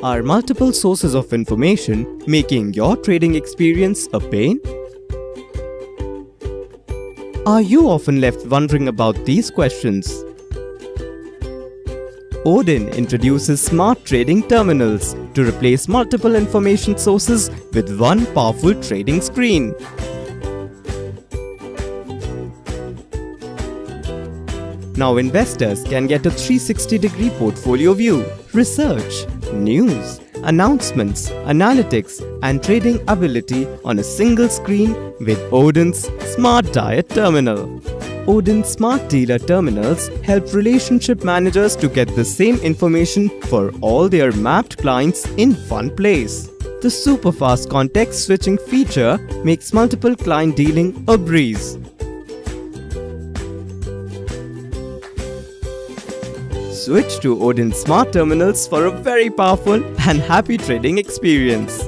Are multiple sources of information making your trading experience a pain? Are you often left wondering about these questions? ODIN introduces smart trading terminals to replace multiple information sources with one powerful trading screen. Now investors can get a 360-degree portfolio view, research, news, announcements, analytics, and trading ability on a single screen with ODIN's Smart Dealer terminal. ODIN Smart Dealer terminals help relationship managers to get the same information for all their mapped clients in one place. The super-fast context switching feature makes multiple client dealing a breeze. Switch to ODIN Smart Terminals for a very powerful and happy trading experience.